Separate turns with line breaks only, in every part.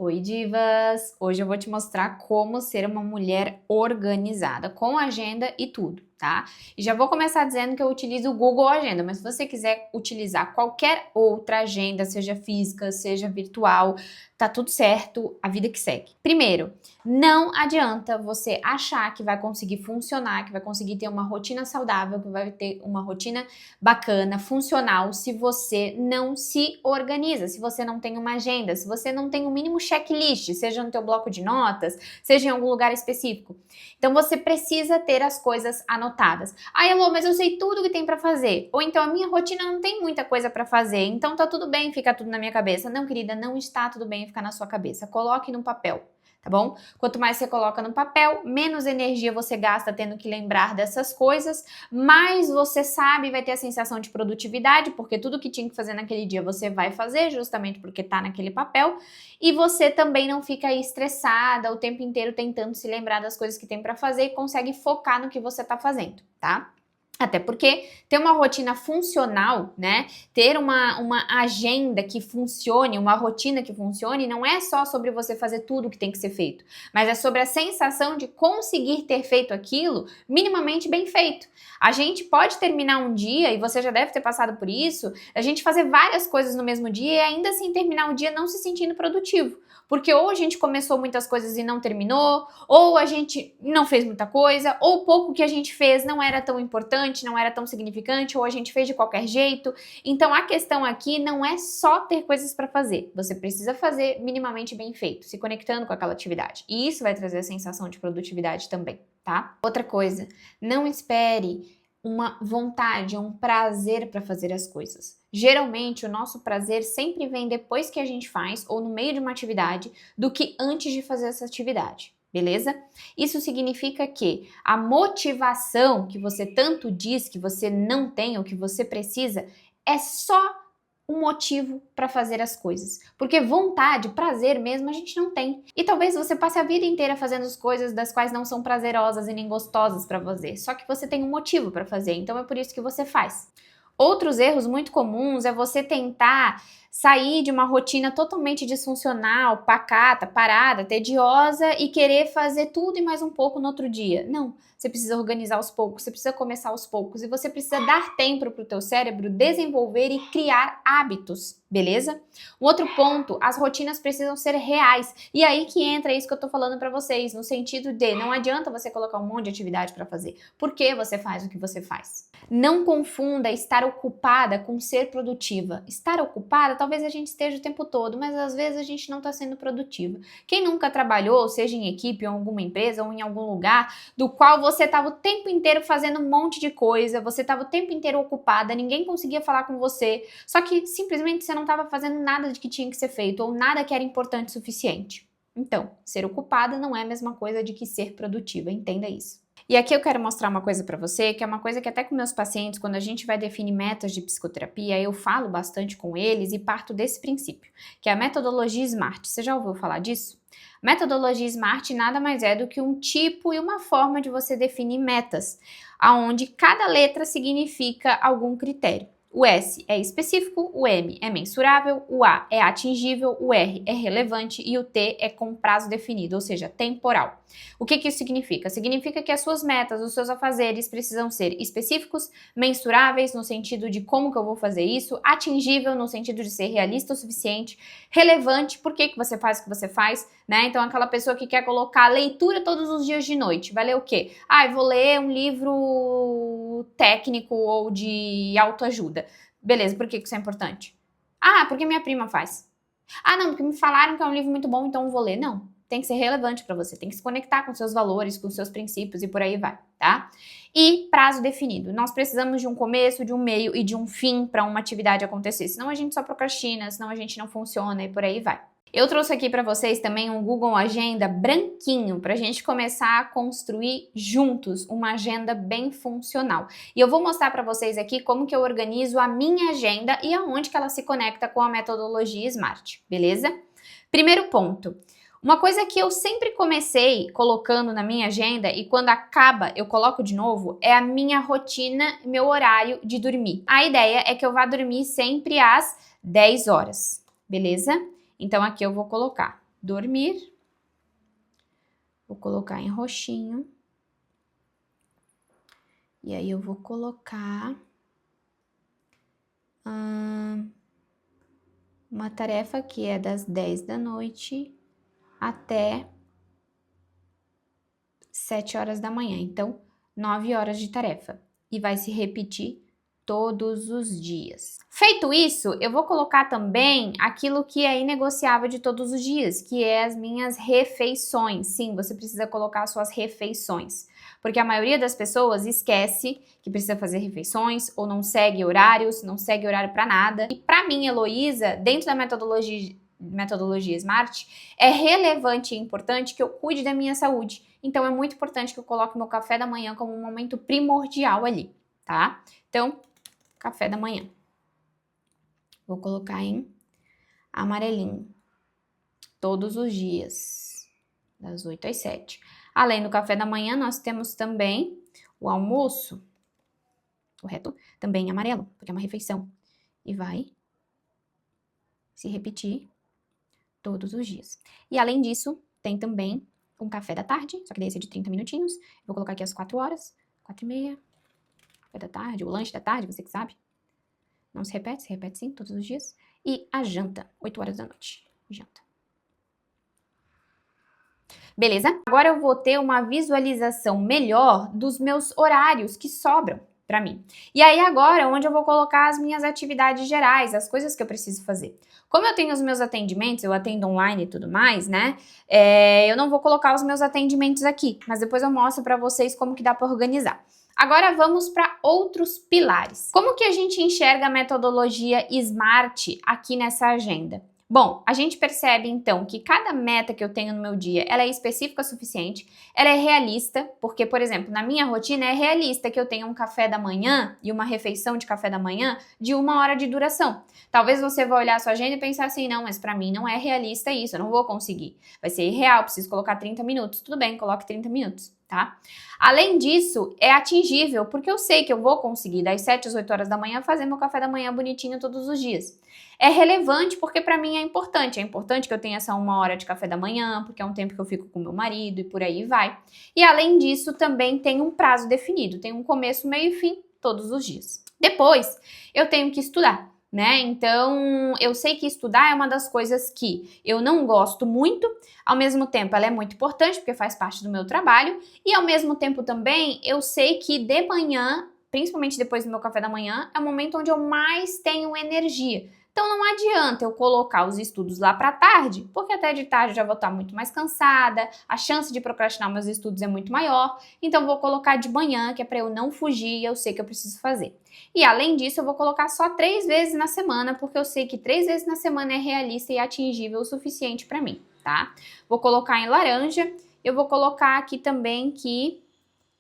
Oi, divas! Hoje eu vou te mostrar como ser uma mulher organizada, com agenda e tudo, tá? E já vou começar dizendo que eu utilizo o Google Agenda, mas se você quiser utilizar qualquer outra agenda, seja física, seja virtual, tá tudo certo, a vida que segue. Primeiro, não adianta você achar que vai conseguir funcionar, que vai conseguir ter uma rotina saudável, que vai ter uma rotina bacana, funcional, se você não se organiza, se você não tem uma agenda, se você não tem o mínimo checklist, seja no teu bloco de notas, seja em algum lugar específico. Então você precisa ter as coisas anotadas. Ah, Elô, mas eu sei tudo que tem pra fazer. Ou então a minha rotina não tem muita coisa pra fazer, então tá tudo bem ficar tudo na minha cabeça. Não, querida, não está tudo bem ficar na sua cabeça. Coloque no papel. Tá bom? Quanto mais você coloca no papel, menos energia você gasta tendo que lembrar dessas coisas, mais você sabe e vai ter a sensação de produtividade, porque tudo que tinha que fazer naquele dia você vai fazer, justamente porque tá naquele papel, e você também não fica aí estressada o tempo inteiro tentando se lembrar das coisas que tem pra fazer e consegue focar no que você tá fazendo, tá? Até porque ter uma rotina funcional, né? Ter uma agenda que funcione, uma rotina que funcione, não é só sobre você fazer tudo o que tem que ser feito, mas é sobre a sensação de conseguir ter feito aquilo minimamente bem feito. A gente pode terminar um dia, e você já deve ter passado por isso, a gente fazer várias coisas no mesmo dia e ainda assim terminar o dia não se sentindo produtivo. Porque ou a gente começou muitas coisas e não terminou, ou a gente não fez muita coisa, ou pouco que a gente fez não era tão importante, não era tão significante, ou a gente fez de qualquer jeito. Então a questão aqui não é só ter coisas para fazer, você precisa fazer minimamente bem feito, se conectando com aquela atividade. E isso vai trazer a sensação de produtividade também, tá? Outra coisa, não espere uma vontade, um prazer para fazer as coisas. Geralmente, o nosso prazer sempre vem depois que a gente faz ou no meio de uma atividade do que antes de fazer essa atividade, beleza? Isso significa que a motivação que você tanto diz que você não tem ou que você precisa é só um motivo para fazer as coisas. Porque vontade, prazer mesmo, a gente não tem. E talvez você passe a vida inteira fazendo as coisas das quais não são prazerosas e nem gostosas para fazer. Só que você tem um motivo para fazer, então é por isso que você faz. Outros erros muito comuns é você tentar sair de uma rotina totalmente disfuncional, pacata, parada, tediosa e querer fazer tudo e mais um pouco no outro dia. Não, você precisa organizar aos poucos, você precisa começar aos poucos e você precisa dar tempo para o teu cérebro desenvolver e criar hábitos, beleza? Um outro ponto, as rotinas precisam ser reais. E aí que entra isso que eu tô falando para vocês, no sentido de não adianta você colocar um monte de atividade para fazer. Por que você faz o que você faz? Não confunda estar ocupada com ser produtiva. Estar ocupada, talvez a gente esteja o tempo todo, mas às vezes a gente não está sendo produtiva. Quem nunca trabalhou, seja em equipe, ou em alguma empresa, ou em algum lugar, do qual você estava o tempo inteiro fazendo um monte de coisa, você estava o tempo inteiro ocupada, ninguém conseguia falar com você, só que simplesmente você não estava fazendo nada de que tinha que ser feito, ou nada que era importante o suficiente. Então, ser ocupada não é a mesma coisa de que ser produtiva, entenda isso. E aqui eu quero mostrar uma coisa para você, que é uma coisa que até com meus pacientes, quando a gente vai definir metas de psicoterapia, eu falo bastante com eles e parto desse princípio, que é a metodologia SMART. Você já ouviu falar disso? Metodologia SMART nada mais é do que um tipo e uma forma de você definir metas, aonde cada letra significa algum critério. O S é específico, o M é mensurável, o A é atingível, o R é relevante e o T é com prazo definido, ou seja, temporal. O que isso significa? Significa que as suas metas, os seus afazeres precisam ser específicos, mensuráveis no sentido de como que eu vou fazer isso, atingível no sentido de ser realista o suficiente, relevante, por que você faz o que você faz, né? Então aquela pessoa que quer colocar leitura todos os dias de noite, vai ler o quê? Ah, eu vou ler um livro técnico ou de autoajuda. Beleza, por que isso é importante? Ah, porque minha prima faz. Ah, não, porque me falaram que é um livro muito bom, então eu vou ler. Não, tem que ser relevante para você, tem que se conectar com seus valores, com seus princípios e por aí vai, tá? E prazo definido. Nós precisamos de um começo, de um meio e de um fim para uma atividade acontecer, senão a gente só procrastina, senão a gente não funciona e por aí vai. Eu trouxe aqui para vocês também um Google Agenda branquinho para a gente começar a construir juntos uma agenda bem funcional. E eu vou mostrar para vocês aqui como que eu organizo a minha agenda e aonde que ela se conecta com a metodologia SMART, beleza? Primeiro ponto. Uma coisa que eu sempre comecei colocando na minha agenda e quando acaba eu coloco de novo é a minha rotina, meu horário de dormir. A ideia é que eu vá dormir sempre às 10 horas, beleza? Então aqui eu vou colocar dormir. Vou colocar em roxinho. E aí eu vou colocar uma tarefa que é das 10 da noite até 7 horas da manhã. Então, 9 horas de tarefa. E vai se repetir todos os dias. Feito isso, eu vou colocar também aquilo que é inegociável de todos os dias, que é as minhas refeições. Sim, você precisa colocar as suas refeições, porque a maioria das pessoas esquece que precisa fazer refeições ou não segue horários, não segue horário para nada. E para mim, Heloísa, dentro da metodologia SMART, é relevante e importante que eu cuide da minha saúde. Então, é muito importante que eu coloque meu café da manhã como um momento primordial ali, tá? Então, café da manhã. Vou colocar em amarelinho. Todos os dias, das 8 às 7. Além do café da manhã, nós temos também o almoço, correto? Também em amarelo, porque é uma refeição. E vai se repetir todos os dias. E além disso, tem também um café da tarde, só que daí esse é de 30 minutinhos. Vou colocar aqui às 4 horas, 4h30. Café da tarde, o lanche da tarde, você que sabe. Não se repete sim, todos os dias. E a janta, 8 horas da noite. Janta. Beleza? Agora eu vou ter uma visualização melhor dos meus horários que sobram para mim. E aí agora, onde eu vou colocar as minhas atividades gerais, as coisas que eu preciso fazer. Como eu tenho os meus atendimentos, eu atendo online e tudo mais, né? Eu não vou colocar os meus atendimentos aqui, mas depois eu mostro para vocês como que dá para organizar. Agora vamos para outros pilares. Como que a gente enxerga a metodologia SMART aqui nessa agenda? Bom, a gente percebe então que cada meta que eu tenho no meu dia, ela é específica o suficiente, ela é realista, porque, por exemplo, na minha rotina é realista que eu tenha um café da manhã e uma refeição de café da manhã de 1 hora de duração. Talvez você vá olhar a sua agenda e pensar assim, não, mas pra mim não é realista isso, eu não vou conseguir. Vai ser irreal, preciso colocar 30 minutos. Tudo bem, coloque 30 minutos, tá? Além disso, é atingível, porque eu sei que eu vou conseguir das 7 às 8 horas da manhã fazer meu café da manhã bonitinho todos os dias. É relevante porque para mim é importante que eu tenha essa 1 hora de café da manhã, porque é um tempo que eu fico com meu marido e por aí vai. E além disso, também tem um prazo definido, tem um começo, meio e fim todos os dias. Depois, eu tenho que estudar, né? Então, eu sei que estudar é uma das coisas que eu não gosto muito, ao mesmo tempo ela é muito importante porque faz parte do meu trabalho e ao mesmo tempo também eu sei que de manhã, principalmente depois do meu café da manhã, é o momento onde eu mais tenho energia. Então não adianta eu colocar os estudos lá para tarde, porque até de tarde eu já vou estar muito mais cansada, a chance de procrastinar meus estudos é muito maior, então vou colocar de manhã, que é para eu não fugir e eu sei que eu preciso fazer. E além disso, eu vou colocar só 3 vezes na semana, porque eu sei que 3 vezes na semana é realista e atingível o suficiente para mim, tá? Vou colocar em laranja, eu vou colocar aqui também que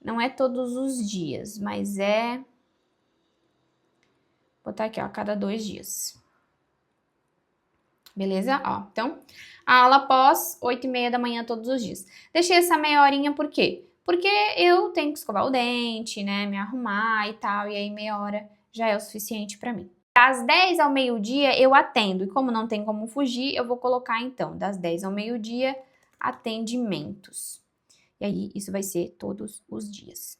não é todos os dias, mas é... Vou botar aqui, ó, a cada 2 dias. Beleza? Ó, então, a aula após 8h30 da manhã todos os dias. Deixei essa meia horinha por quê? Porque eu tenho que escovar o dente, né, me arrumar e tal, e aí meia hora já é o suficiente pra mim. Das 10 ao meio-dia eu atendo, e como não tem como fugir, eu vou colocar então, das 10 ao meio-dia, atendimentos. E aí, isso vai ser todos os dias.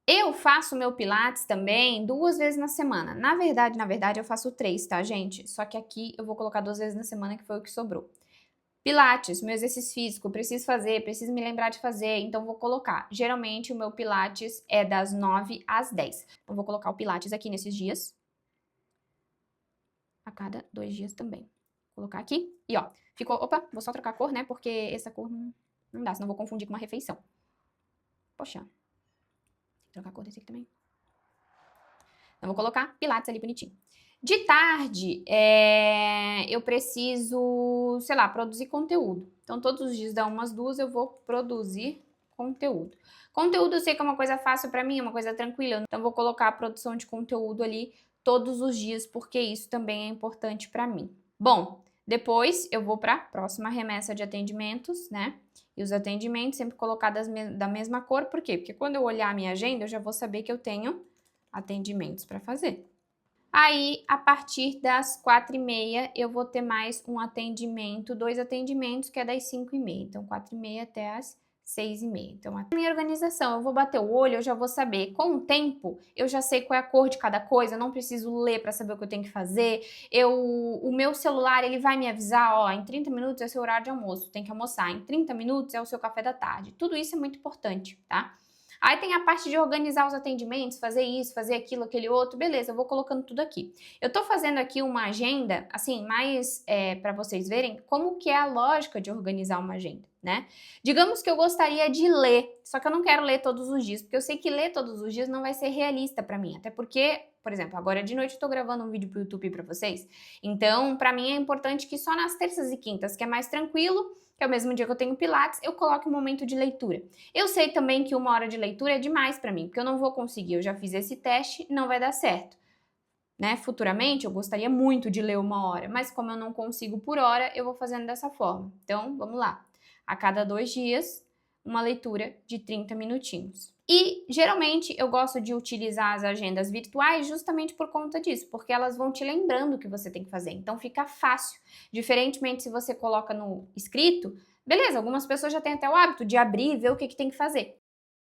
Eu faço meu Pilates também 2 vezes na semana. Na verdade, eu faço 3, tá, gente? Só que aqui eu vou colocar 2 vezes na semana, que foi o que sobrou. Pilates, meu exercício físico, preciso fazer, preciso me lembrar de fazer, então vou colocar. Geralmente, o meu Pilates é das 9 às 10. Então, vou colocar o Pilates aqui nesses dias. A cada 2 dias também. Vou colocar aqui. E, ó, ficou... Opa, vou só trocar a cor, né? Porque essa cor não dá, senão vou confundir com uma refeição. Poxa. Trocar a cor desse aqui também. Então, vou colocar Pilates ali bonitinho. De tarde, eu preciso, sei lá, produzir conteúdo. Então, todos os dias, das 1 às 2, eu vou produzir conteúdo. Conteúdo eu sei que é uma coisa fácil pra mim, é uma coisa tranquila. Então, vou colocar a produção de conteúdo ali todos os dias, porque isso também é importante pra mim. Bom, depois eu vou pra próxima remessa de atendimentos, né? E os atendimentos sempre colocar da mesma cor, por quê? Porque quando eu olhar a minha agenda, eu já vou saber que eu tenho atendimentos para fazer. Aí, a partir das 4h30, eu vou ter mais um atendimento, 2 atendimentos, que é das 5h30. Então, 4h30 até as 6h30. Então, a minha organização, eu vou bater o olho, eu já vou saber. Com o tempo, eu já sei qual é a cor de cada coisa, eu não preciso ler para saber o que eu tenho que fazer. O meu celular, ele vai me avisar, ó, em 30 minutos é seu horário de almoço, tem que almoçar. Em 30 minutos é o seu café da tarde. Tudo isso é muito importante, tá? Aí tem a parte de organizar os atendimentos, fazer isso, fazer aquilo, aquele outro, beleza, eu vou colocando tudo aqui. Eu tô fazendo aqui uma agenda, assim, mais para vocês verem como que é a lógica de organizar uma agenda, né? Digamos que eu gostaria de ler, só que eu não quero ler todos os dias, porque eu sei que ler todos os dias não vai ser realista para mim, até porque, por exemplo, agora de noite eu tô gravando um vídeo pro YouTube para vocês, então para mim é importante que só nas terças e quintas, que é mais tranquilo, que é o mesmo dia que eu tenho pilates, eu coloque um momento de leitura. Eu sei também que 1 hora de leitura é demais para mim, porque eu não vou conseguir, eu já fiz esse teste, não vai dar certo. Né? Futuramente eu gostaria muito de ler 1 hora, mas como eu não consigo por hora, eu vou fazendo dessa forma. Então, vamos lá. A cada 2 dias, uma leitura de 30 minutinhos. E, geralmente, eu gosto de utilizar as agendas virtuais justamente por conta disso, porque elas vão te lembrando o que você tem que fazer, então fica fácil. Diferentemente, se você coloca no escrito, beleza, algumas pessoas já têm até o hábito de abrir e ver o que tem que fazer.